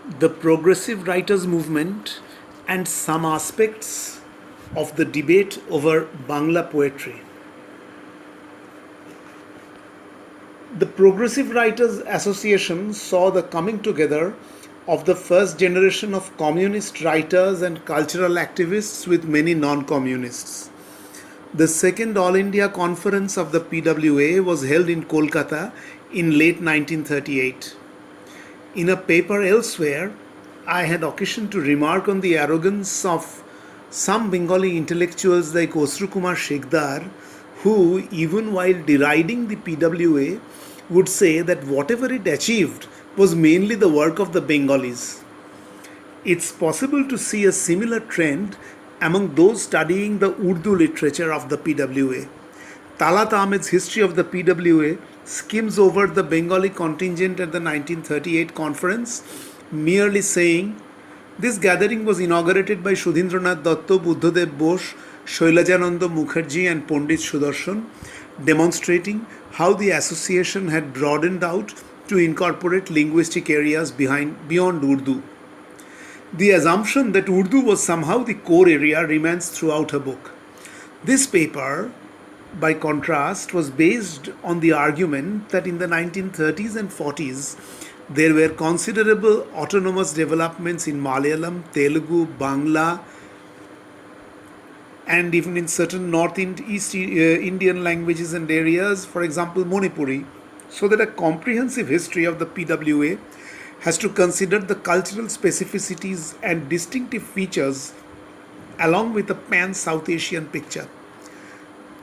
the progressive writers movement and some aspects of the debate over Bangla poetry. The Progressive Writers Association saw the coming together of the first generation of communist writers and cultural activists with many non communists. The second All India Conference of the PWA was held in Kolkata in late 1938. In a paper elsewhere, I had occasion to remark on the arrogance of some Bengali intellectuals like Osru Kumar Shekhdar, who, even while deriding the PWA, would say that whatever it achieved was mainly the work of the Bengalis. It's possible to see a similar trend among those studying the Urdu literature of the PWA. Talat Ahmed's history of the PWA skims over the Bengali contingent at the 1938 conference, merely saying, "This gathering was inaugurated by Sudhindranath Datta, Buddhadev Bose, Shailajananda Mukherjee, and Pandit Sudarshan, demonstrating how the association had broadened out to incorporate linguistic areas beyond Urdu." The assumption that Urdu was somehow the core area remains throughout her book. This paper, by contrast, was based on the argument that in the 1930s and 40s there were considerable autonomous developments in Malayalam, Telugu, Bangla, and even in certain North East Indian languages and areas, for example, Manipuri, so that a comprehensive history of the PWA has to consider the cultural specificities and distinctive features along with a pan South Asian picture.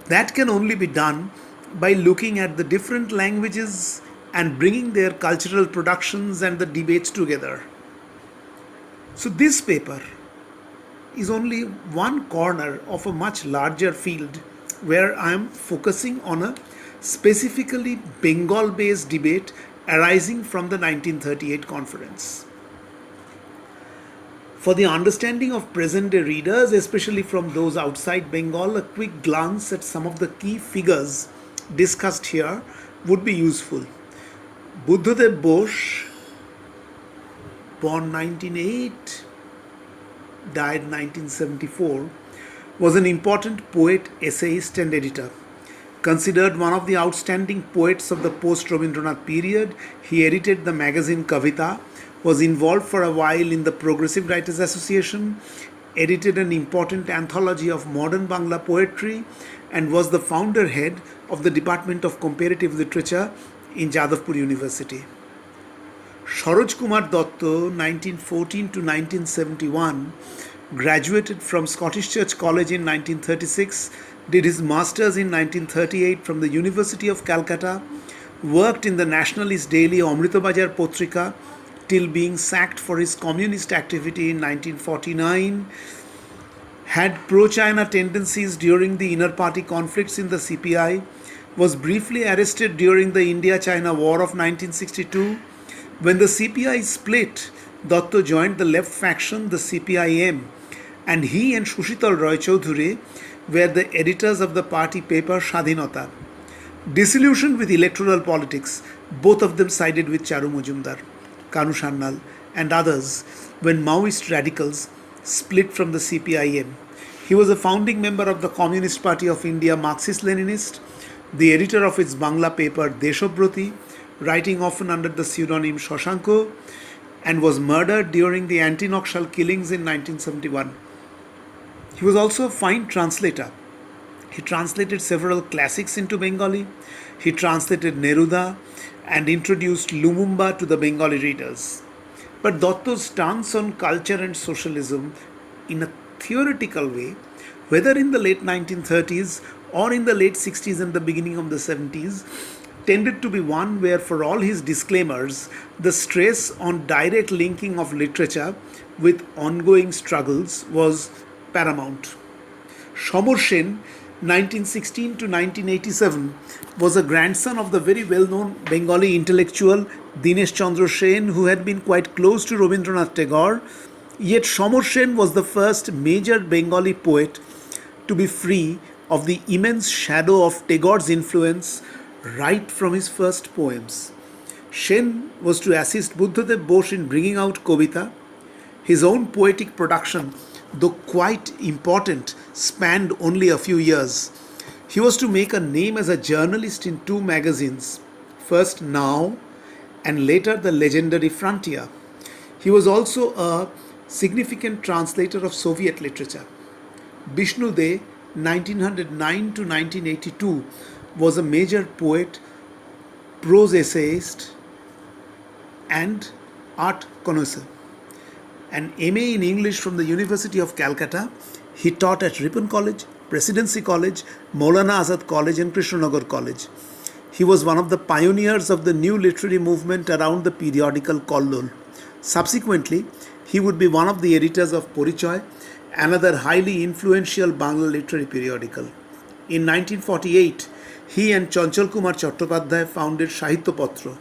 That can only be done by looking at the different languages and bringing their cultural productions and the debates together. So, this paper is only one corner of a much larger field where I am focusing on a specifically Bengal based debate arising from the 1938 conference. For the understanding of present day readers, especially from those outside Bengal, a quick glance at some of the key figures discussed here would be useful. Buddhadev Bose, born 1908, died 1974, was an important poet, essayist, and editor. Considered one of the outstanding poets of the post Rabindranath period, he edited the magazine Kavita, was involved for a while in the Progressive Writers Association, edited an important anthology of modern Bangla poetry, and was the founder head of the Department of Comparative Literature in Jadavpur University. Saroj Kumar Datta, 1914 to 1971, graduated from Scottish Church College in 1936, did his masters in 1938 from the University of Calcutta, worked in the nationalist daily Amritabajar Potrika till being sacked for his communist activity in 1949, had pro-China tendencies during the inner party conflicts in the CPI, was briefly arrested during the India-China War of 1962. When the CPI split, Datta joined the left faction, the CPIM, and he and Sushital Roy Chaudhuri were the editors of the party paper Shadhinata. Disillusioned with electoral politics, both of them sided with Charu Majumdar, Kanu Sannal, and others when Maoist radicals split from the CPIM. He was a founding member of the Communist Party of India, Marxist-Leninist, the editor of its Bangla paper Deshobroti, writing often under the pseudonym Shoshanko, and was murdered during the anti-Naxal killings in 1971. He was also a fine translator. He translated several classics into Bengali. He translated Neruda and introduced Lumumba to the Bengali readers. But Datta's stance on culture and socialism in a theoretical way, whether in the late 1930s or in the late 60s and the beginning of the 70s, tended to be one where, for all his disclaimers, the stress on direct linking of literature with ongoing struggles was paramount. Shamar Sen, 1916 to 1987, was a grandson of the very well-known Bengali intellectual Dinesh Chandra Sen, who had been quite close to Rabindranath Tagore. Yet Shamar Sen was the first major Bengali poet to be free of the immense shadow of Tagore's influence right from his first poems. Sen was to assist Buddhadev Bose in bringing out Kavita. His own poetic production, though quite important, spanned only a few years. He was to make a name as a journalist in two magazines, first Now and later the legendary Frontier. He was also a significant translator of Soviet literature. Bishnu De, 1909 to 1982, was a major poet, prose essayist, and art connoisseur. An MA in English from the University of Calcutta, he taught at Ripon College, Presidency College, Maulana Azad College, and Krishnanagar College. He was one of the pioneers of the new literary movement around the periodical Kollol. Subsequently, he would be one of the editors of Porichoy, another highly influential Bangla literary periodical. In 1948, he and Chanchal Kumar Chattopadhyay founded Sahitya Patra.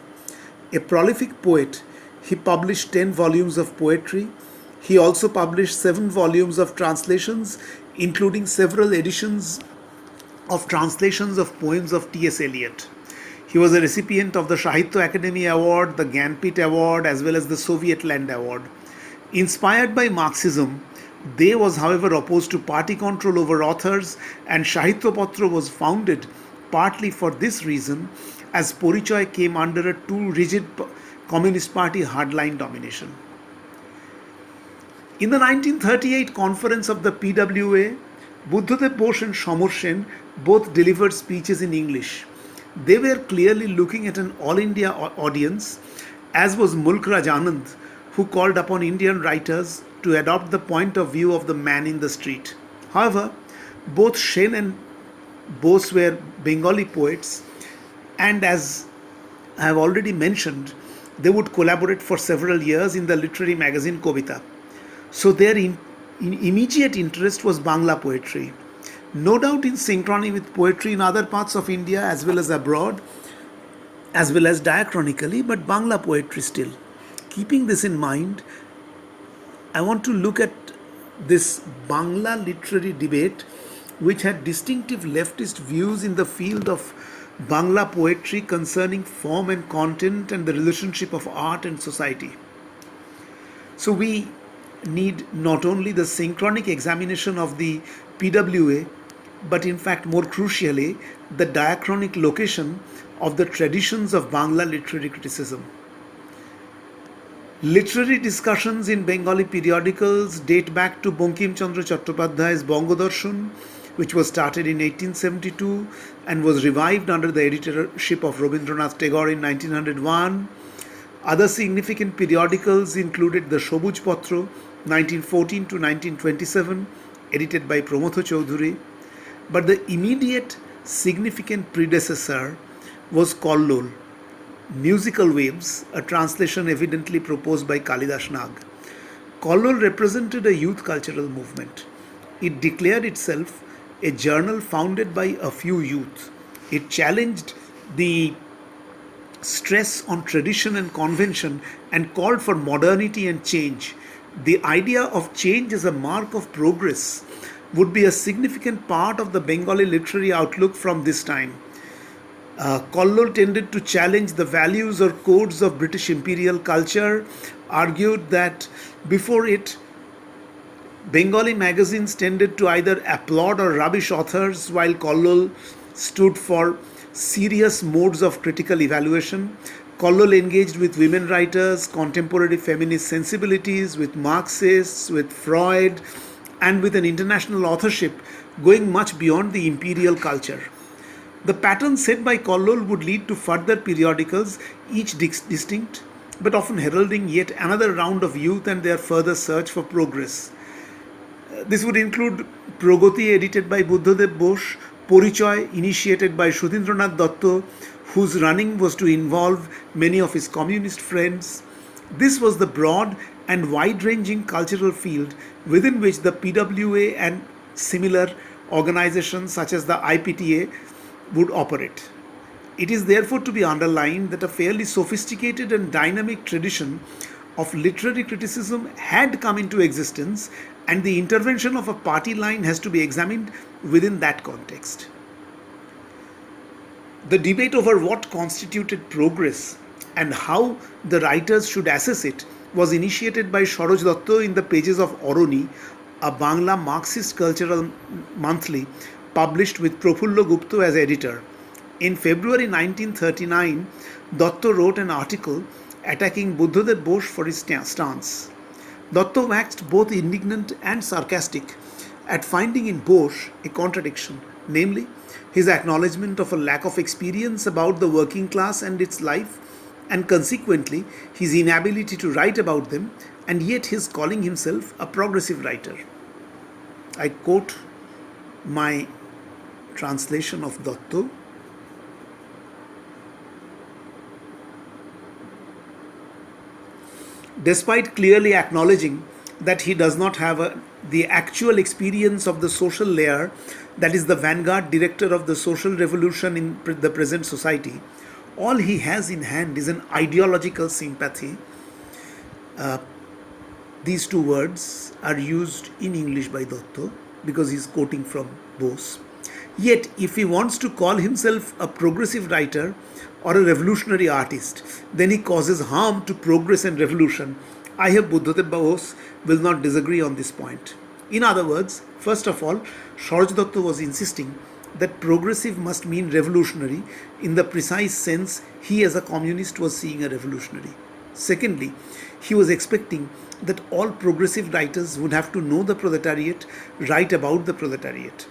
A prolific poet, he published 10 volumes of poetry. He also published 7 volumes of translations, including several editions of translations of poems of T.S. Eliot. He was a recipient of the Sahitya Academy Award, the Gyanpith Award, as well as the Soviet Land Award. Inspired by Marxism, De was, however, opposed to party control over authors, and Sahitya Patra was founded partly for this reason, as Porichoy came under a too rigid Communist Party hardline domination. In the 1938 conference of the PWA, Buddhadev Bose and Shamar Sen both delivered speeches in English. They were clearly looking at an all India audience, as was Mulk Raj Anand, who called upon Indian writers to adopt the point of view of the man in the street. However, both Sen and Bose were Bengali poets, and as I have already mentioned, they would collaborate for several years in the literary magazine Kavita. So their immediate interest was Bangla poetry. No doubt in synchrony with poetry in other parts of India as well as abroad, as well as diachronically, but Bangla poetry still. Keeping this in mind, I want to look at this Bangla literary debate, which had distinctive leftist views in the field of Bangla poetry concerning form and content and the relationship of art and society. So we need not only the synchronic examination of the PWA, but in fact more crucially the diachronic location of the traditions of Bangla literary criticism. Literary discussions in Bengali periodicals date back to Bankim Chandra Chattopadhyay's Bangodarshan, which was started in 1872 and was revived under the editorship of Rabindranath Tagore in 1901. Other significant periodicals included the Shobuj Patra, 1914 to 1927, edited by Pramotho Chaudhuri. But the immediate significant predecessor was Kollol, Musical Waves, a translation evidently proposed by Kalidas Nag. Kollol represented a youth cultural movement. It declared itself a journal founded by a few youth. It challenged the stress on tradition and convention and called for modernity and change. The idea of change as a mark of progress would be a significant part of the Bengali literary outlook from this time. Kollol tended to challenge the values or codes of British imperial culture, argued that before it, Bengali magazines tended to either applaud or rubbish authors, while Kollol stood for serious modes of critical evaluation. Kollol engaged with women writers, contemporary feminist sensibilities, with Marxists, with Freud, and with an international authorship going much beyond the imperial culture. The pattern set by Kollol would lead to further periodicals, each distinct, but often heralding yet another round of youth and their further search for progress. This would include Pragati, edited by Buddhadev Bose, Porichoy, initiated by Sudhindranath Datta, whose running was to involve many of his communist friends. This was the broad and wide-ranging cultural field within which the PWA and similar organizations such as the IPTA would operate. It is therefore to be underlined that a fairly sophisticated and dynamic tradition of literary criticism had come into existence, and the intervention of a party line has to be examined within that context. The debate over what constituted progress and how the writers should assess it was initiated by Saroj Datta in the pages of Oroni, a Bangla Marxist cultural monthly published with Prafullo Gupta as editor. In February 1939, Datta wrote an article attacking Buddhadev Bose for his stance. Datta waxed both indignant and sarcastic at finding in Bose a contradiction, namely his acknowledgement of a lack of experience about the working class and its life, and consequently his inability to write about them, and yet his calling himself a progressive writer. I quote my translation of Datta. Despite clearly acknowledging that he does not have the actual experience of the social layer that is the vanguard director of the social revolution in the present society, all he has in hand is an ideological sympathy. These two words are used in English by Datta because he is quoting from Bose. Yet, if he wants to call himself a progressive writer or a revolutionary artist, then he causes harm to progress and revolution. I hope Buddhadev Bose will not disagree on this point. In other words, first of all, Saroj Datta was insisting that progressive must mean revolutionary in the precise sense he as a communist was seeing a revolutionary. Secondly, he was expecting that all progressive writers would have to know the proletariat, write about the proletariat.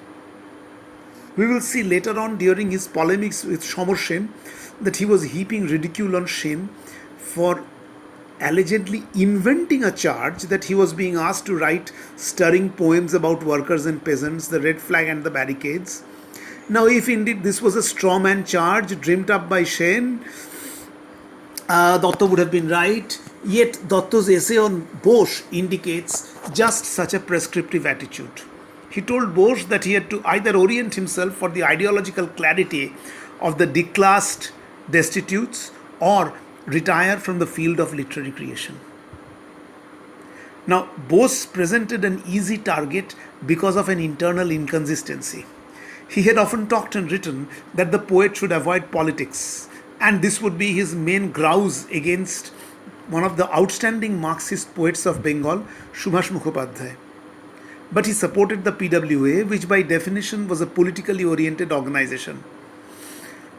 We will see later on during his polemics with Somar Sen that he was heaping ridicule on Sen for allegedly inventing a charge that he was being asked to write stirring poems about workers and peasants, the red flag and the barricades. Now, if indeed this was a straw man charge dreamt up by Sen, Datta would have been right. Yet Datta's essay on Bose indicates just such a prescriptive attitude. He told Bose that he had to either orient himself for the ideological clarity of the declassed destitutes or retire from the field of literary creation. Now, Bose presented an easy target because of an internal inconsistency. He had often talked and written that the poet should avoid politics, and this would be his main grouse against one of the outstanding Marxist poets of Bengal, Subhash Mukhopadhyay. But he supported the PWA, which by definition was a politically oriented organization.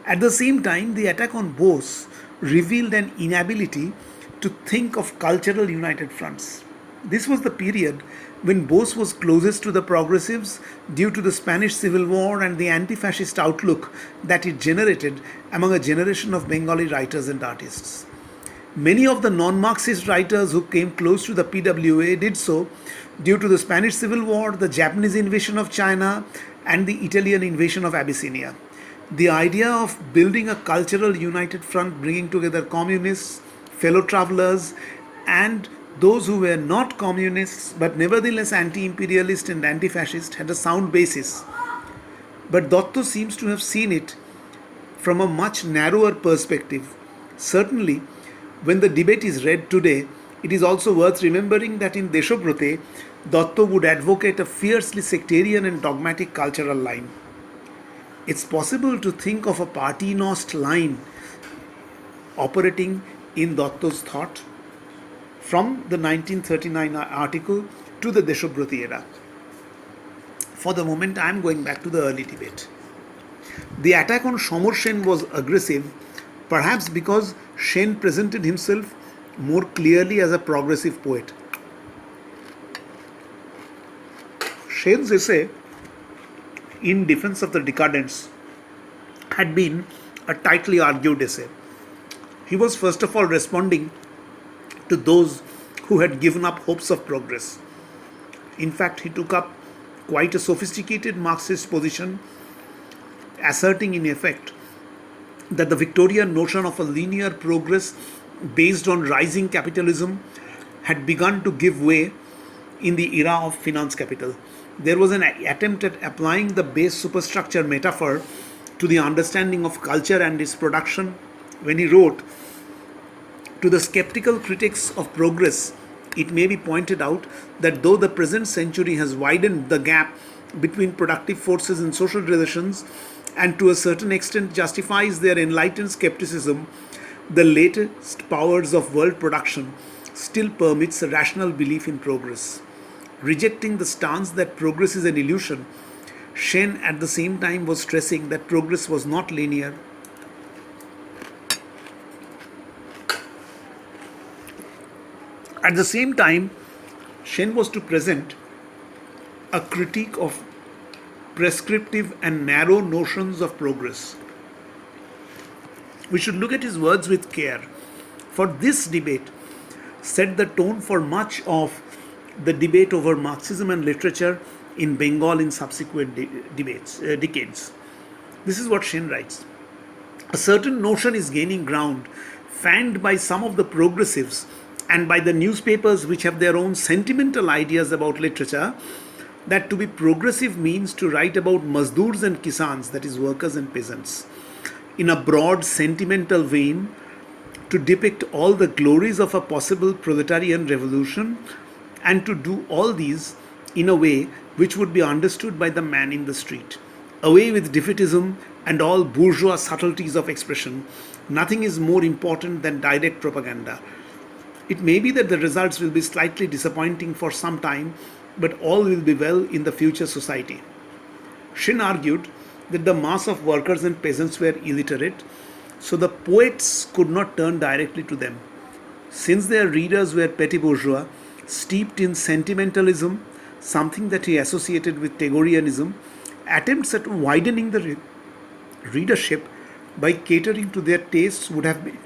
At the same time, the attack on Bose revealed an inability to think of cultural united fronts. This was the period when Bose was closest to the progressives due to the Spanish Civil War and the anti-fascist outlook that it generated among a generation of Bengali writers and artists. Many of the non-Marxist writers who came close to the PWA did so due to the Spanish Civil War, the Japanese invasion of China, and the Italian invasion of Abyssinia. The idea of building a cultural united front bringing together communists, fellow travelers, and those who were not communists but nevertheless anti-imperialist and anti-fascist had a sound basis. But Datta seems to have seen it from a much narrower perspective. Certainly, when the debate is read today, it is also worth remembering that in Deshobrate, Datta would advocate a fiercely sectarian and dogmatic cultural line. It's possible to think of a party-nost line operating in Datta's thought from the 1939 article to the Deshobrati era. For the moment, I am going back to the early debate. The attack on Somar Sen was aggressive, perhaps because Sen presented himself more clearly as a progressive poet. Sen's essay in defense of the decadents had been a tightly argued essay. He was first of all responding to those who had given up hopes of progress. In fact, he took up quite a sophisticated Marxist position, asserting in effect that the Victorian notion of a linear progress based on rising capitalism had begun to give way in the era of finance capital. There was an attempt at applying the base superstructure metaphor to the understanding of culture and its production when he wrote, "To the skeptical critics of progress, it may be pointed out that though the present century has widened the gap between productive forces and social relations and to a certain extent justifies their enlightened skepticism, the latest powers of world production still permits a rational belief in progress. Rejecting the stance that progress is an illusion, Shen at the same time was stressing that progress was not linear. At the same time, Shen was to present a critique of prescriptive and narrow notions of progress. We should look at his words with care, for this debate set the tone for much of the debate over Marxism and literature in Bengal in subsequent decades. This is what Shen writes. A certain notion is gaining ground, fanned by some of the progressives and by the newspapers which have their own sentimental ideas about literature, that to be progressive means to write about Mazdoors and Kisans, that is, workers and peasants, in a broad sentimental vein, to depict all the glories of a possible proletarian revolution, and to do all these in a way which would be understood by the man in the street. Away with defeatism and all bourgeois subtleties of expression. Nothing is more important than direct propaganda. It may be that the results will be slightly disappointing for some time, but all will be well in the future society. Shen argued that the mass of workers and peasants were illiterate, so the poets could not turn directly to them. Since their readers were petty bourgeois, steeped in sentimentalism, something that he associated with Tagoreanism, attempts at widening the readership by catering to their tastes would have been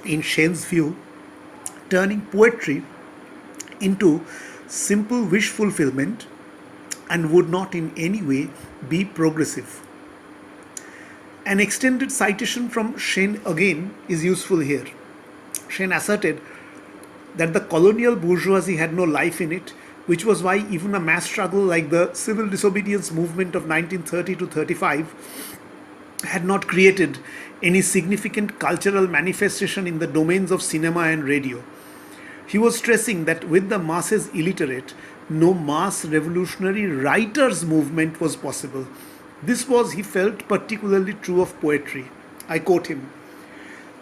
in Shen's view, turning poetry into simple wish fulfillment and would not in any way be progressive. An extended citation from Shen again is useful here. Shen asserted that the colonial bourgeoisie had no life in it, which was why even a mass struggle like the civil disobedience movement of 1930 to 35 had not created any significant cultural manifestation in the domains of cinema and radio. He was stressing that with the masses illiterate, no mass revolutionary writers' movement was possible. This was, he felt, particularly true of poetry. I quote him: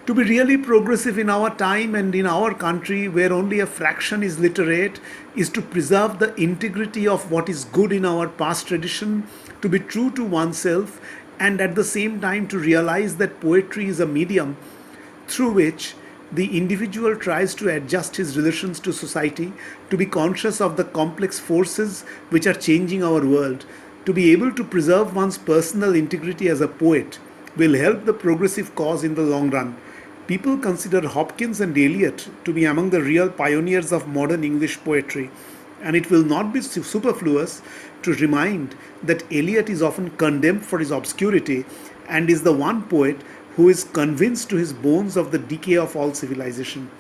"To be really progressive in our time and in our country, where only a fraction is literate, is to preserve the integrity of what is good in our past tradition, to be true to oneself, and at the same time to realize that poetry is a medium through which the individual tries to adjust his relations to society, to be conscious of the complex forces which are changing our world. To be able to preserve one's personal integrity as a poet will help the progressive cause in the long run. People consider Hopkins and Eliot to be among the real pioneers of modern English poetry, and it will not be superfluous to remind that Eliot is often condemned for his obscurity and is the one poet who is convinced to his bones of the decay of all civilization.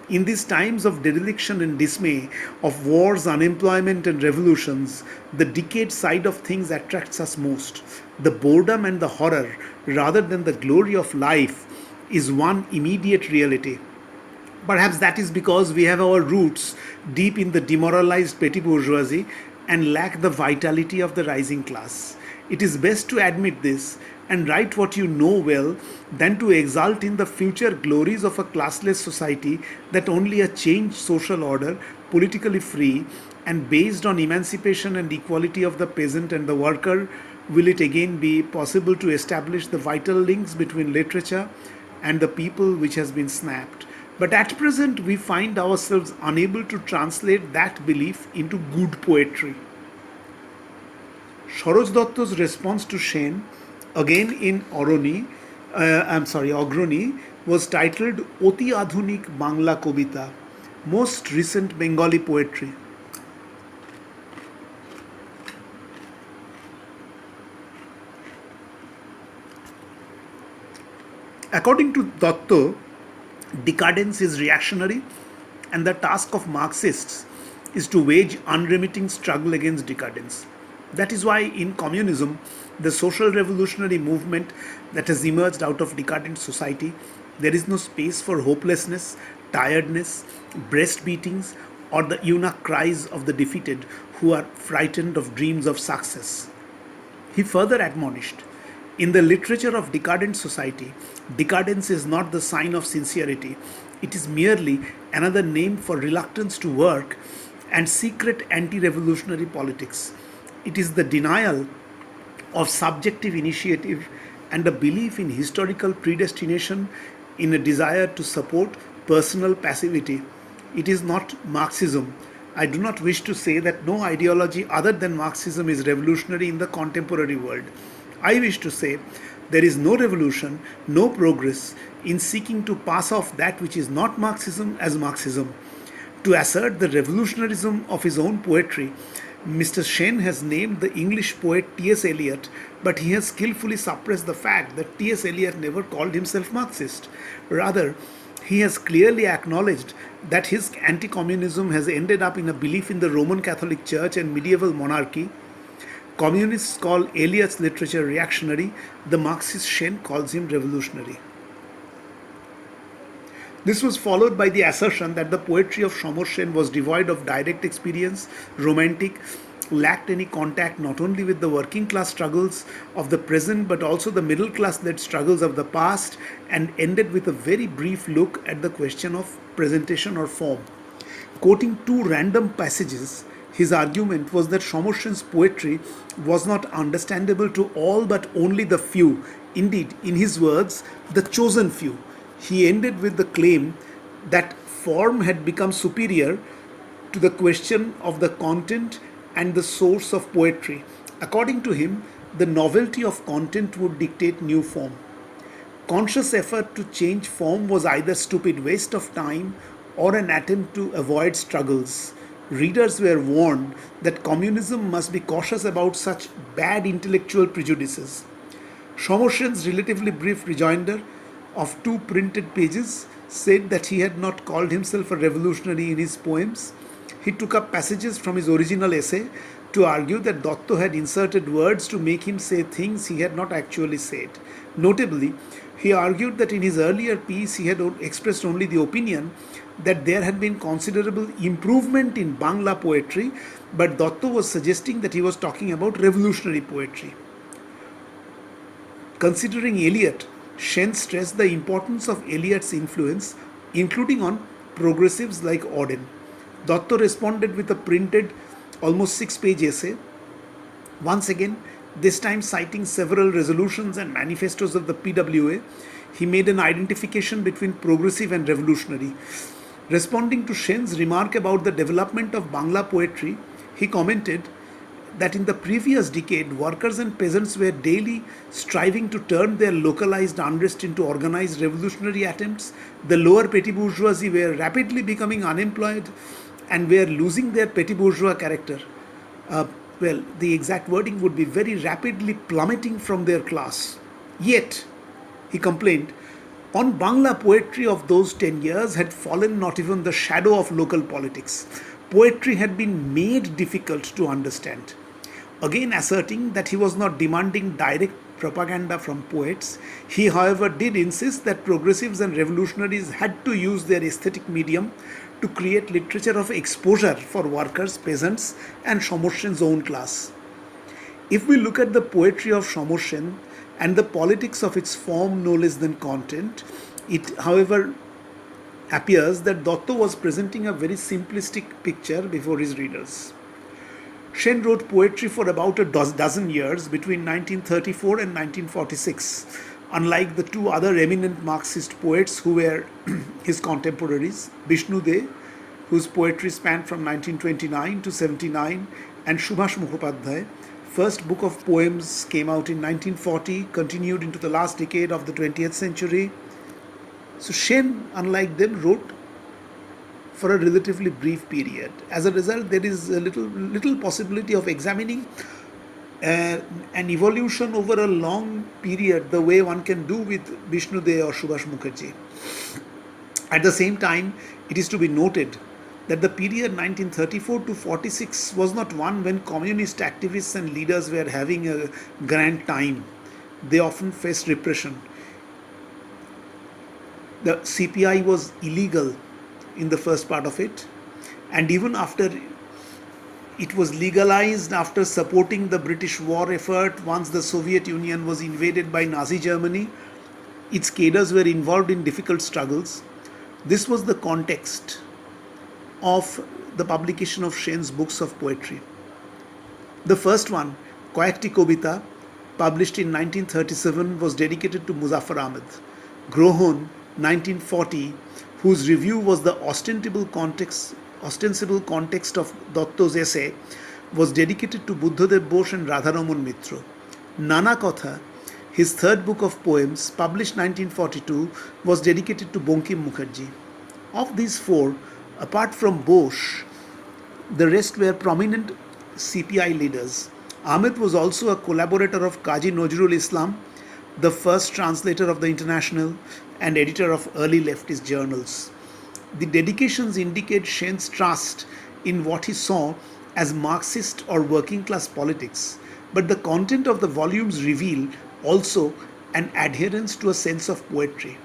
In these times of dereliction and dismay, of wars, unemployment, and revolutions, the decayed side of things attracts us most. The boredom and the horror, rather than the glory of life, is one immediate reality. Perhaps that is because we have our roots deep in the demoralized petty bourgeoisie and lack the vitality of the rising class. It is best to admit this and write what you know well than to exult in the future glories of a classless society that only a changed social order, politically free and based on emancipation and equality of the peasant and the worker, will it again be possible to establish the vital links between literature and the people which has been snapped. But at present we find ourselves unable to translate that belief into good poetry." Saroj Datta's response to Shen, again in Ogroni, was titled Oti Adhunik Bangla Kobita, most recent Bengali poetry. According to Datta, decadence is reactionary, and the task of Marxists is to wage unremitting struggle against decadence. That is why in communism, the social revolutionary movement that has emerged out of decadent society, there is no space for hopelessness, tiredness, breast beatings, or the eunuch cries of the defeated who are frightened of dreams of success. He further admonished, in the literature of decadent society, decadence is not the sign of sincerity. It is merely another name for reluctance to work and secret anti revolutionary politics. It is the denial of subjective initiative and a belief in historical predestination in a desire to support personal passivity. It is not Marxism. I do not wish to say that no ideology other than Marxism is revolutionary in the contemporary world. I wish to say there is no revolution, no progress in seeking to pass off that which is not Marxism as Marxism. To assert the revolutionarism of his own poetry, Mr. Shen has named the English poet T.S. Eliot, but he has skillfully suppressed the fact that T.S. Eliot never called himself Marxist. Rather, he has clearly acknowledged that his anti communism has ended up in a belief in the Roman Catholic Church and medieval monarchy. Communists call Eliot's literature reactionary, the Marxist Shen calls him revolutionary. This was followed by the assertion that the poetry of Shamor Sen was devoid of direct experience, romantic, lacked any contact not only with the working class struggles of the present but also the middle class led struggles of the past, and ended with a very brief look at the question of presentation or form. Quoting two random passages, his argument was that Shamor Sen's poetry was not understandable to all but only the few, indeed, in his words, the chosen few. He ended with the claim that form had become superior to the question of the content and the source of poetry. According to him, the novelty of content would dictate new form. Conscious effort to change form was either stupid waste of time or an attempt to avoid struggles. Readers were warned that communism must be cautious about such bad intellectual prejudices. Shamor Sen's relatively brief rejoinder of two printed pages said that he had not called himself a revolutionary in his poems. He took up passages from his original essay to argue that Dotto had inserted words to make him say things he had not actually said. Notably, he argued that in his earlier piece he had expressed only the opinion that there had been considerable improvement in Bangla poetry, but Dotto was suggesting that he was talking about revolutionary poetry. Considering Eliot, Shen stressed the importance of Eliot's influence, including on progressives like Auden. Dotto responded with a printed, almost 6-page essay, once again, this time citing several resolutions and manifestos of the PWA. He made an identification between progressive and revolutionary. Responding to Shen's remark about the development of Bangla poetry, he commented that in the previous decade, workers and peasants were daily striving to turn their localized unrest into organized revolutionary attempts. The lower petty bourgeoisie were rapidly becoming unemployed and were losing their petty bourgeois character. The exact wording would be very rapidly plummeting from their class. Yet, he complained, on Bangla poetry of those 10 years had fallen not even the shadow of local politics. Poetry had been made difficult to understand. Again asserting that he was not demanding direct propaganda from poets, he however did insist that progressives and revolutionaries had to use their aesthetic medium to create literature of exposure for workers, peasants and Shamor Sen's own class. If we look at the poetry of Shamor Sen and the politics of its form no less than content, it however appears that Dotto was presenting a very simplistic picture before his readers. Sen wrote poetry for about a dozen years between 1934 and 1946, unlike the two other eminent Marxist poets who were his contemporaries, Bishnu De, whose poetry spanned from 1929 to 79, and Subhash Mukhopadhyay. First book of poems came out in 1940, continued into the last decade of the 20th century. So Sen, unlike them, wrote for a relatively brief period. As a result, there is a little possibility of examining an evolution over a long period, the way one can do with Bishnu De or Subhash Mukherjee. At the same time, it is to be noted that the period 1934 to 46 was not one when communist activists and leaders were having a grand time. They often faced repression. The CPI was illegal in the first part of it, and even after It was legalized after supporting the British war effort once the Soviet Union was invaded by Nazi Germany. Its cadres were involved in difficult struggles. This was the context of the publication of Sen's books of poetry. The first one, Koyekti Kobita, published in 1937, was dedicated to Muzaffar Ahmed. Grohon, 1940, whose review was the ostensible context of Dotto's essay, was dedicated to Buddhadev Bose and Radharaman Mitra. Nana Kotha, his third book of poems, published 1942, was dedicated to Bankim Mukherjee. Of these four, apart from Bose, the rest were prominent CPI leaders. Ahmed was also a collaborator of Kazi Nazrul Islam, the first translator of the International and editor of early leftist journals. The dedications indicate Sen's trust in what he saw as Marxist or working class politics, but the content of the volumes reveal also an adherence to a sense of poetry.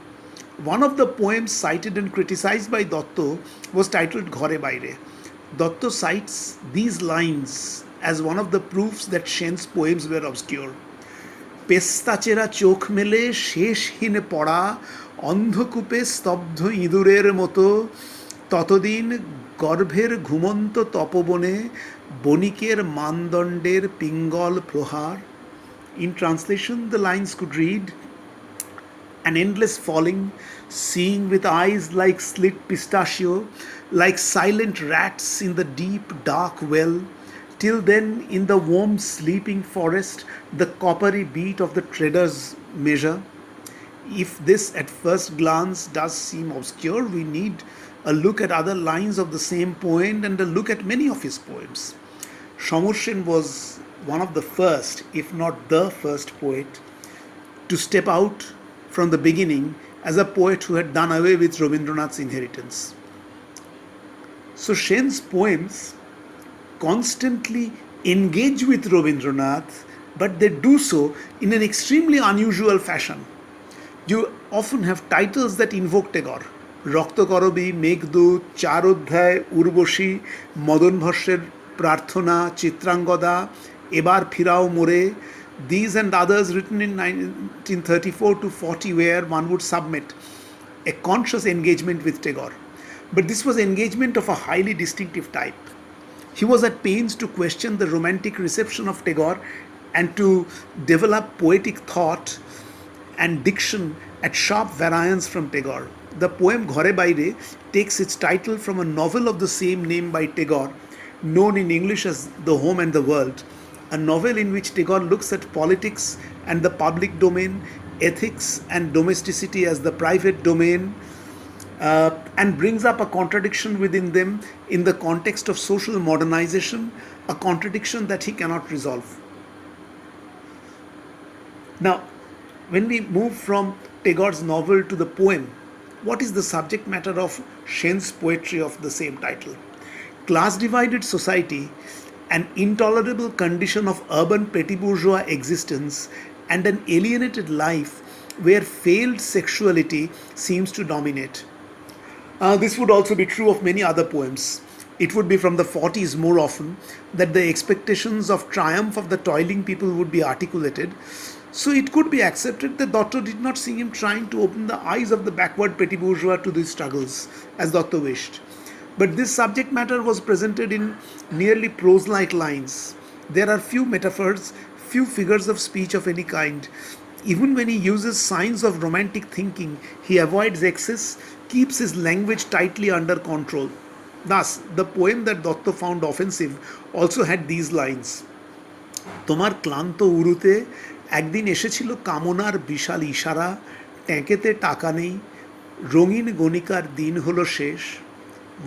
One of the poems cited and criticized by Dotto was titled Ghore Baire. Dotto cites these lines as one of the proofs that Sen's poems were obscure. পেস্তাচেরা চোখ মেলে শেষহীন পড়া অন্ধকূপে স্তব্ধ ইঁদুরের মতো ততদিন গর্ভের ঘুমন্ত তপবনে বণিকের মানদণ্ডের পিঙ্গল প্রহার. In translation, the lines could read, an endless falling, seeing with eyes like slit pistachio, like silent rats in the deep dark well, till then in the warm sleeping forest the coppery beat of the treader's measure. If this at first glance does seem obscure, we need a look at other lines of the same poem and a look at many of his poems. Shamur Sen was one of the first, if not the first poet, to step out from the beginning as a poet who had done away with Rabindranath's inheritance. So Sen's poems constantly engage with Rabindranath, but they do so in an extremely unusual fashion. You often have titles that invoke Tagore. রক্তকরবী, মেঘদূত, চার অধ্যায়, উর্বশী, মদন ভস্যের প্রার্থনা, চিত্রাঙ্গদা, এবার ফিরাও মোরে. These and others written in 1934 to 40 where one would submit a conscious engagement with Tagore. But this was engagement of a highly distinctive type. He was at pains to question the romantic reception of Tagore and to develop poetic thought and diction at sharp variance from Tagore. The poem Ghore Baire takes its title from a novel of the same name by Tagore, known in English as The Home and the World, a novel in which Tagore looks at politics and the public domain, ethics and domesticity as the private domain, and brings up a contradiction within them in the context of social modernization, a contradiction that he cannot resolve. Now, when we move from Tagore's novel to the poem, what is the subject matter of Sen's poetry of the same title? Class-divided society, an intolerable condition of urban petty bourgeois existence, and an alienated life where failed sexuality seems to dominate. This would also be true of many other poems. It would be from the 40s more often that the expectations of triumph of the toiling people would be articulated. So it could be accepted that Dotto did not see him trying to open the eyes of the backward petty bourgeois to these struggles, as Dotto wished. But this subject matter was presented in nearly prose-like lines. There are few metaphors, few figures of speech of any kind. Even when he uses signs of romantic thinking, he avoids excess, keeps his language tightly under control. Thus, the poem that Dotto found offensive also had these lines. তোমার ক্লান্ত উরুতে একদিন এসেছিল কামনার বিশাল ইশারা, ট্যাঁকেতে টাকা নেই, রঙিন গণিকার দিন হলো শেষ.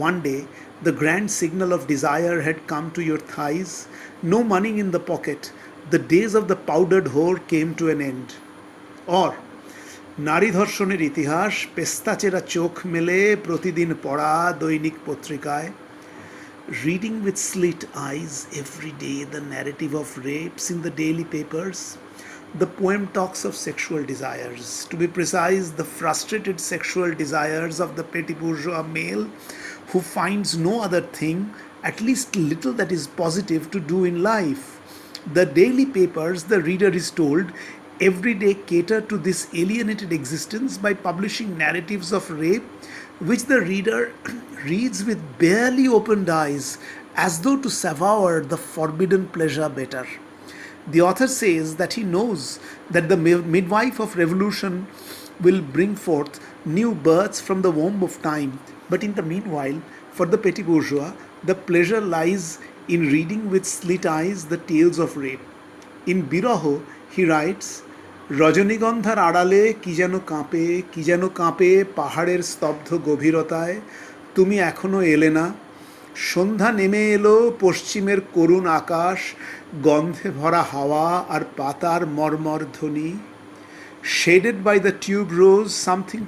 One day, the grand signal of desire had come to your thighs, no money in the pocket, the days of the powdered whore came to an end. Or, নারী ধর্ষণের ইতিহাস পেস্তাচেরা চোখ মেলে প্রতিদিন পড়া দৈনিক পত্রিকায়. Reading with slit eyes every day the narrative of rapes in the daily papers. The poem talks of sexual desires. To be precise, the frustrated sexual desires of the petty bourgeois male who finds no other thing at least little that is positive to do in life. The daily papers, the reader is told, every day cater to this alienated existence by publishing narratives of rape, which the reader reads with barely opened eyes as though to savour the forbidden pleasure better. The author says that he knows that the midwife of revolution will bring forth new births from the womb of time, but in the meanwhile, for the petty bourgeois, the pleasure lies in reading with slit eyes the tales of rape. In Biroho, he writes, রজনীগন্ধার আড়ালে কি যেন কাঁপে পাহাড়ের স্তব্ধ গভীরতায় তুমি এখনো এলে না সন্ধ্যা নেমে এলো পশ্চিমের করুণ আকাশ গন্ধে ভরা হাওয়া আর পাতার মর্মর ধ্বনি shaded by the tube rose something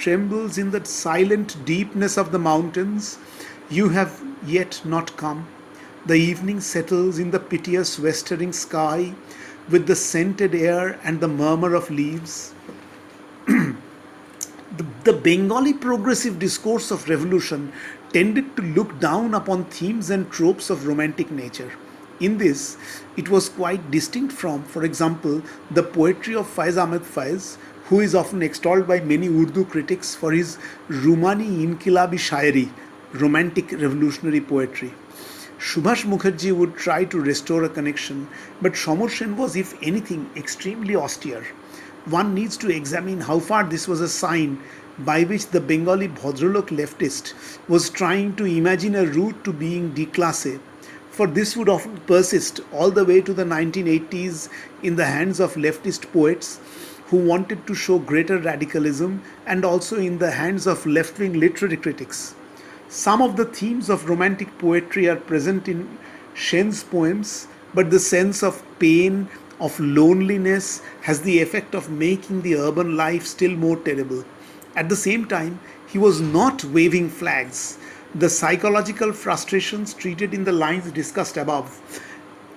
trembles in the silent deepness of the mountains you have yet not come the evening settles in the piteous westering sky with the scented air and the murmur of leaves. The Bengali progressive discourse of revolution tended to look down upon themes and tropes of romantic nature. In this, it was quite distinct from, for example, the poetry of Faiz Ahmed Faiz, who is often extolled by many Urdu critics for his Rumani Inqilabi Shairi, romantic revolutionary poetry. Subhash Mukherjee would try to restore a connection, but Shamar Sen was, if anything, extremely austere. One needs to examine how far this was a sign by which the Bengali Bhadralok leftist was trying to imagine a route to being declassé, for this would often persist all the way to the 1980s in the hands of leftist poets who wanted to show greater radicalism and also in the hands of left-wing literary critics. Some of the themes of romantic poetry are present in Sen's poems, but the sense of pain, of loneliness, has the effect of making the urban life still more terrible. At the same time, he was not waving flags. The psychological frustrations treated in the lines discussed above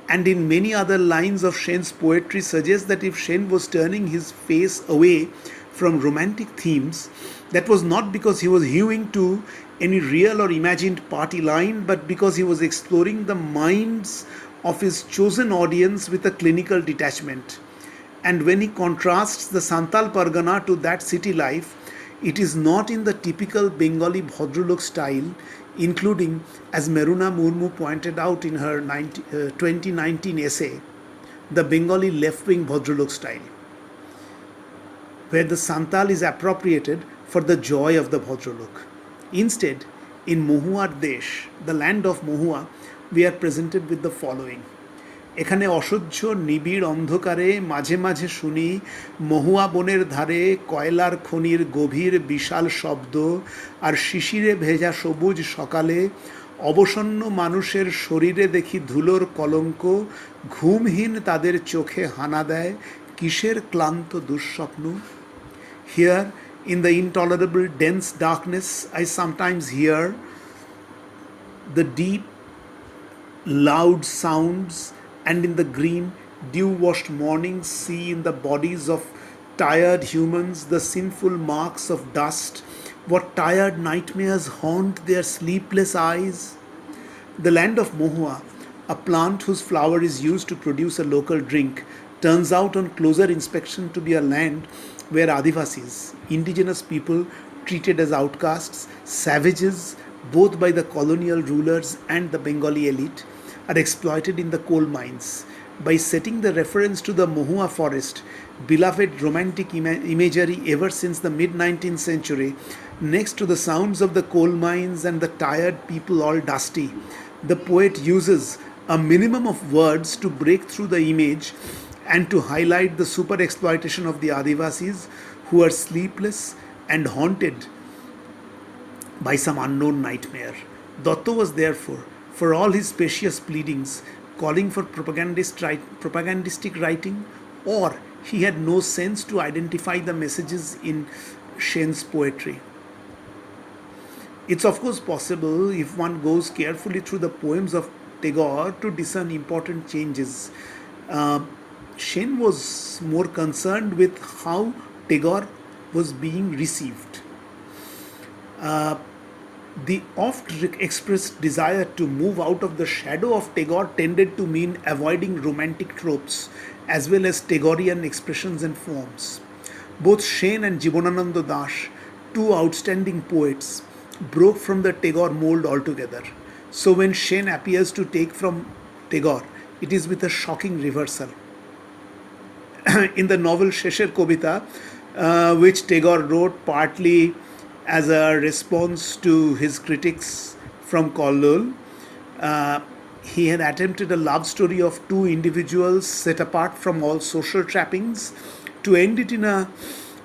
and in many other lines of Sen's poetry suggest that if Sen was turning his face away from romantic themes, that was not because he was hewing to any real or imagined party line, but because he was exploring the minds of his chosen audience with a clinical detachment. And when he contrasts the Santal Pargana to that city life, it is not in the typical Bengali Bhadralok style, including, as Meruna Murmu pointed out in her 2019 essay, the Bengali left-wing Bhadralok style, where the Santal is appropriated for the joy of the Bhadralok. Instead, in Mohuar Desh, the land of Mohua, we are presented with the following. এখানে অসহ্য নিবিড় অন্ধকারে মাঝে মাঝে শুনি মহুয়া বনের ধারে কয়লার খনির গভীর বিশাল শব্দ আর শিশিরে ভেজা সবুজ সকালে অবসন্ন মানুষের শরীরে দেখি ধুলোর কলঙ্ক ঘুমহীন তাদের চোখে হানা দেয় কিসের ক্লান্ত দুঃস্বপ্ন Here, in the intolerable dense darkness, I sometimes hear the deep, loud sounds, and in the green, dew-washed mornings see in the bodies of tired humans the sinful marks of dust. What tired nightmares haunt their sleepless eyes? The land of Mohua, a plant whose flower is used to produce a local drink, turns out on closer inspection to be a land where Adivasis, indigenous people treated as outcasts, savages, both by the colonial rulers and the Bengali elite, are exploited in the coal mines. By setting the reference to the Mohua forest, beloved romantic imagery ever since the mid-19th century, next to the sounds of the coal mines and the tired people all dusty, the poet uses a minimum of words to break through the image and to highlight the super exploitation of the Adivasis who are sleepless and haunted by some unknown nightmare. Datta was therefore, for all his specious pleadings, calling for propagandistic writing, or he had no sense to identify the messages in Sen's poetry. It's of course possible, if one goes carefully through the poems of Tagore, to discern important changes. Sen was more concerned with how Tagore was being received. The oft-expressed desire to move out of the shadow of Tagore tended to mean avoiding romantic tropes as well as Tagorean expressions and forms. Both Sen and Jibanananda Das, two outstanding poets, broke from the Tagore mold altogether. So when Sen appears to take from Tagore, it is with a shocking reversal. In the novel Shesher Kobita, which Tagore wrote partly as a response to his critics from Kollur, uh, he had attempted a love story of two individuals set apart from all social trappings to end it in a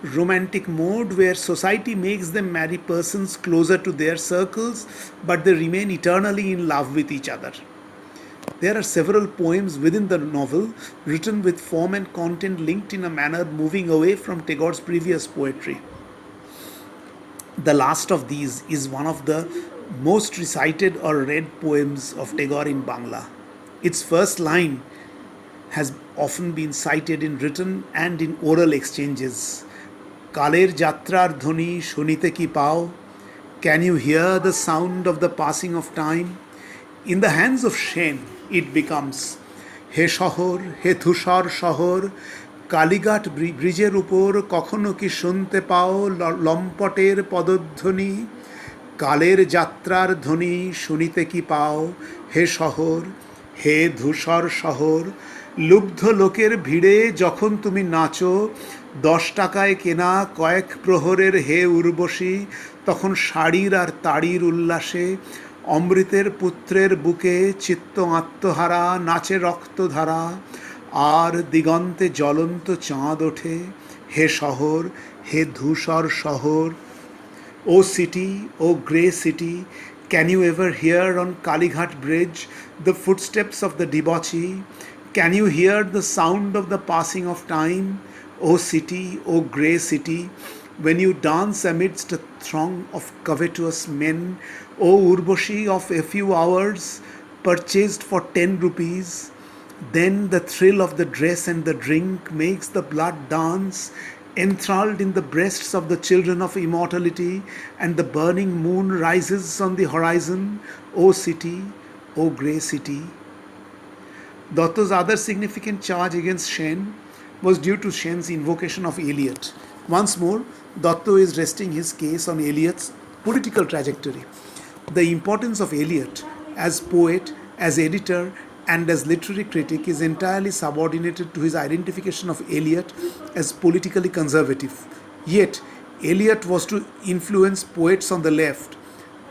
romantic mode where society makes them marry persons closer to their circles, but they remain eternally in love with each other. There are several poems within the novel written with form and content linked in a manner moving away from Tagore's previous poetry. The last of these is one of the most recited or read poems of Tagore in Bangla. Its first line has often been cited in written and in oral exchanges. Kaler jatrar dhoni shunite ki pao. Can you hear the sound of the passing of time? In the hands of Sen, it becomes হে শহর হে ধূসর শহর কালীঘাট ব্রিজের উপর কখনো কি শুনতে পাও লম্পটের পদধ্বনি কালের যাত্রার ধ্বনি শুনিতে কি পাও হে শহর হে ধূসর শহর লুব্ধ লোকের ভিড়ে যখন তুমি নাচো 10 টাকায় কেনা কয়েক প্রহরের হে উর্বশী তখন শাড়ির আর তাড়ির উল্লাসে অমৃতের পুত্রের বুকে চিত্ত আত্মহারা নাচে রক্তধারা আর দিগন্তে জ্বলন্ত চাঁদ ওঠে হে শহর হে ধূসর শহর O city, O grey city, can you ever hear on Kalighat Bridge the footsteps of the debauchee? Can you hear the sound of the passing of time? O city, O grey city, when you dance amidst a throng of covetous men, O Urboshi of a few hours, purchased for 10 rupees, then the thrill of the dress and the drink makes the blood dance, enthralled in the breasts of the children of immortality, and the burning moon rises on the horizon, O city, O grey city. Datta's other significant charge against Sen was due to Sen's invocation of Eliot. Once more, Datta is resting his case on Eliot's political trajectory. The importance of Eliot as poet, as editor, and as literary critic is entirely subordinated to his identification of Eliot as politically conservative. Yet, Eliot was to influence poets on the left,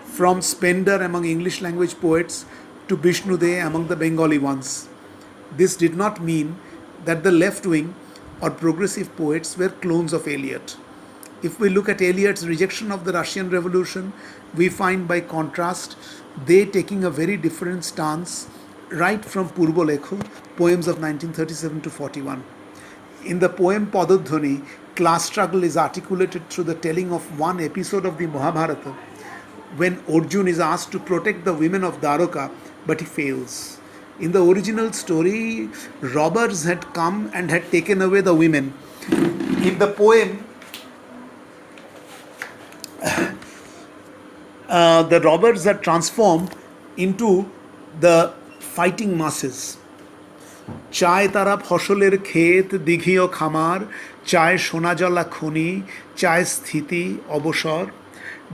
from Spender among English language poets to Bishnu De among the Bengali ones. This did not mean that the left wing or progressive poets were clones of Eliot. If we look at Eliot's rejection of the Russian Revolution, we find by contrast they taking a very different stance right from Purbo Lekho, poems of 1937 to 41. In the poem Padodhani, class struggle is articulated through the telling of one episode of the Mahabharata when Arjun is asked to protect the women of Dwaraka, but he fails. In the original story, robbers had come and had taken away the women. In the poem, the robbers are transformed into the fighting masses. চায় তারা ফসলের ক্ষেত দিঘিও খামার চায় সোনাজলা খনি চায় স্থিতি অবসর.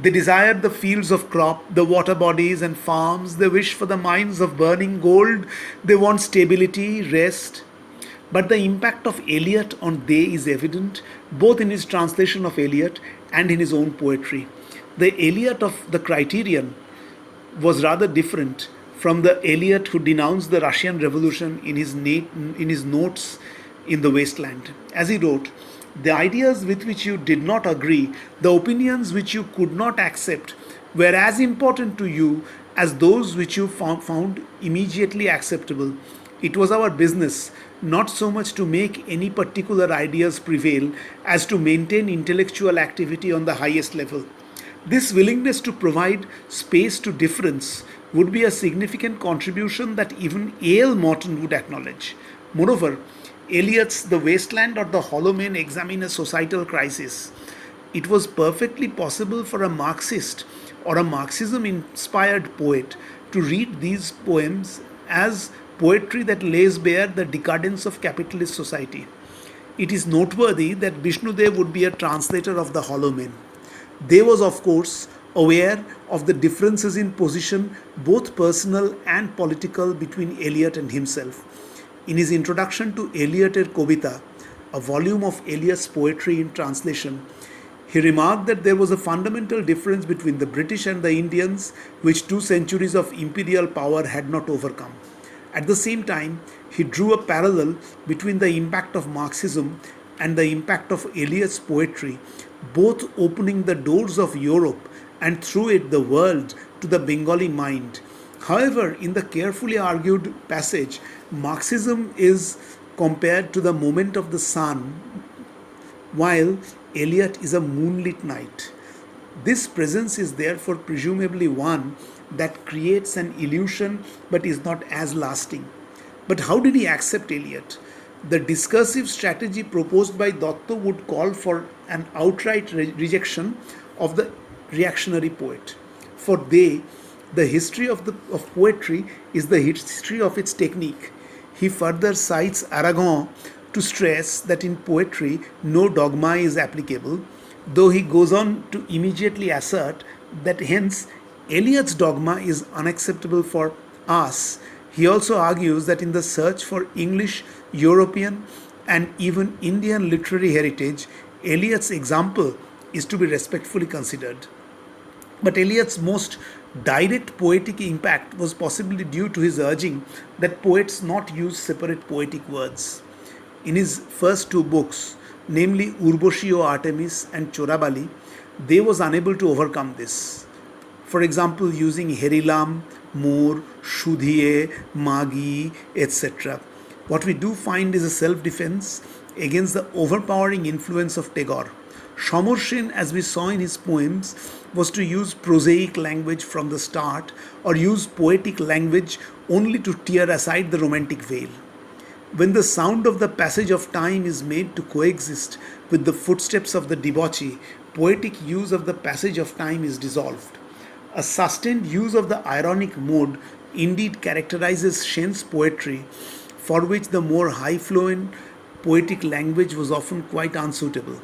They desire the fields of crop, the water bodies and farms. They wish for the mines of burning gold. They want stability, rest. But the impact of Eliot on they is evident both in his translation of Eliot and in his own poetry. The Eliot of the Criterion was rather different from the Eliot who denounced the Russian Revolution in his notes in the wasteland. As he wrote, the ideas with which you did not agree, the opinions which you could not accept, were as important to you as those which you found immediately acceptable. It was our business not so much to make any particular ideas prevail as to maintain intellectual activity on the highest level. This willingness to provide space to difference would be a significant contribution that even A.L. Morton would acknowledge. Moreover, Eliot's The Wasteland or The Hollow Men examine a societal crisis. It was perfectly possible for a Marxist or a Marxism inspired poet to read these poems as poetry that lays bare the decadence of capitalist society. It is noteworthy that Vishnudev would be a translator of the Hollow Men. They was, of course, aware of the differences in position, both personal and political, between Eliot and himself. In his introduction to Elioter Kobita, a volume of Eliot's poetry in translation, he remarked that there was a fundamental difference between the British and the Indians, which 2 centuries of imperial power had not overcome. At the same time, he drew a parallel between the impact of Marxism and the impact of Eliot's poetry, both opening the doors of Europe and through it the world to the Bengali mind. However, in the carefully argued passage, Marxism is compared to the moment of the sun, while Eliot is a moonlit night. This presence is therefore presumably one that creates an illusion but is not as lasting. But how did he accept Eliot? The discursive strategy proposed by Datta would call for an outright rejection of the reactionary poet. For the history of poetry is the history of its technique. He further cites Aragon to stress that in poetry no dogma is applicable, though he goes on to immediately assert that hence Eliot's dogma is unacceptable for us. He also argues that in the search for English, European, and even Indian literary heritage, Eliot's example is to be respectfully considered. But Eliot's most direct poetic impact was possibly due to his urging that poets not use separate poetic words. In his first 2 books, namely Urboshi O Artemis and Chorabali, they was unable to overcome this. For example, using Herilam, Moor, Shudhiye, Magi, etc. What we do find is a self-defense against the overpowering influence of Tagore. Shamar Sen, as we saw in his poems, was to use prosaic language from the start or use poetic language only to tear aside the romantic veil. When the sound of the passage of time is made to coexist with the footsteps of the debauchee, poetic use of the passage of time is dissolved. A sustained use of the ironic mode indeed characterizes Sen's poetry, for which the more high-flown poetic language was often quite unsuitable.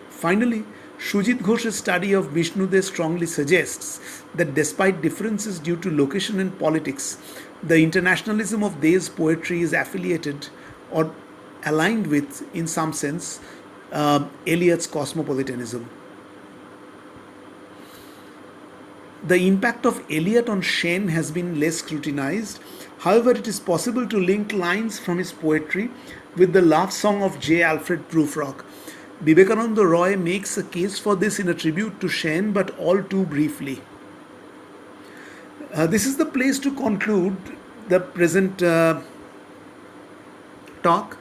Finally, Shujit Ghosh's study of Vishnudev strongly suggests that despite differences due to location and politics, the internationalism of Dev's poetry is affiliated or aligned with, in some sense, Eliot's cosmopolitanism. The impact of Eliot on Sen has been less scrutinized. However, it is possible to link lines from his poetry with the love song of J. Alfred Prufrock. Vivekananda Roy makes a case for this in a tribute to Sen, but all too briefly. This is the place to conclude the present talk.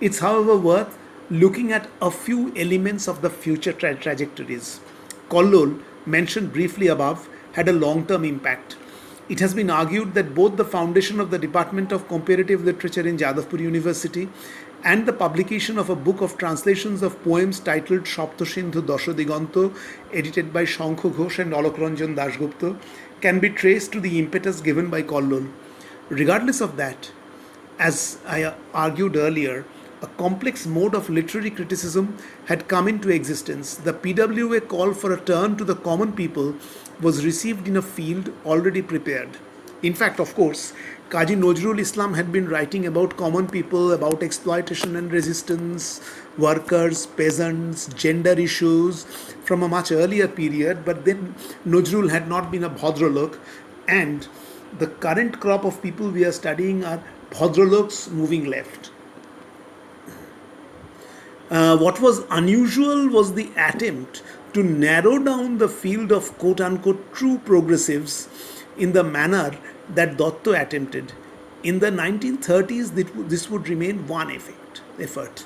It's, however, worth looking at a few elements of the future trajectories. Kollol, mentioned briefly above, had a long-term impact. It has been argued that both the foundation of the Department of Comparative Literature in Jadavpur University and the publication of a book of translations of poems titled Shaptasindhu Dashadiganto, edited by Shankho Ghosh and Alok Ranjan Dasgupta, can be traced to the impetus given by Kollol. Regardless of that, as I argued earlier, a complex mode of literary criticism had come into existence. The PWA call for a turn to the common people was received in a field already prepared. In fact, of course, Kazi Nazrul Islam had been writing about common people, about exploitation and resistance, workers, peasants, gender issues from a much earlier period, but then Nazrul had not been a Bhadralok, and the current crop of people we are studying are Bhadraloks moving left. What was unusual was the attempt to narrow down the field of quote-unquote true progressives in the manner that Datta attempted. In the 1930s, this would remain one effort.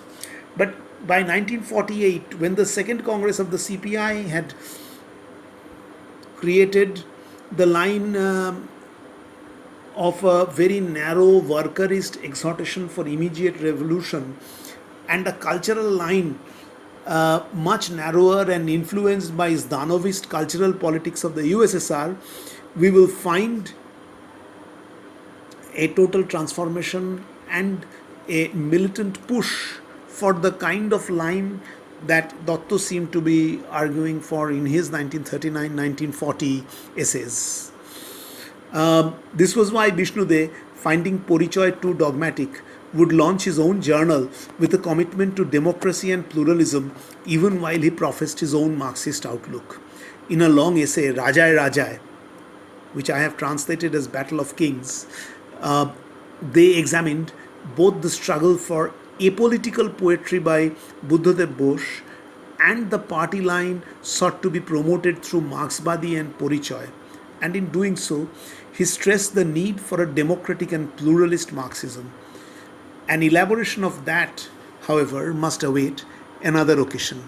But by 1948, when the Second Congress of the CPI had created the line of a very narrow workerist exhortation for immediate revolution and a cultural line much narrower and influenced by Zdanovist cultural politics of the USSR, we will find a total transformation and a militant push for the kind of line that Dotto seemed to be arguing for in his 1939-1940 essays. This was why Vishnu, finding Porichoy too dogmatic, would launch his own journal with a commitment to democracy and pluralism, even while he professed his own Marxist outlook. In a long essay, Rajai Rajai, which I have translated as Battle of Kings, they examined both the struggle for apolitical poetry by Buddhadev Bose and the party line sought to be promoted through Marxbadi and Porichoy. And in doing so, he stressed the need for a democratic and pluralist Marxism. An elaboration of that, however, must await another occasion.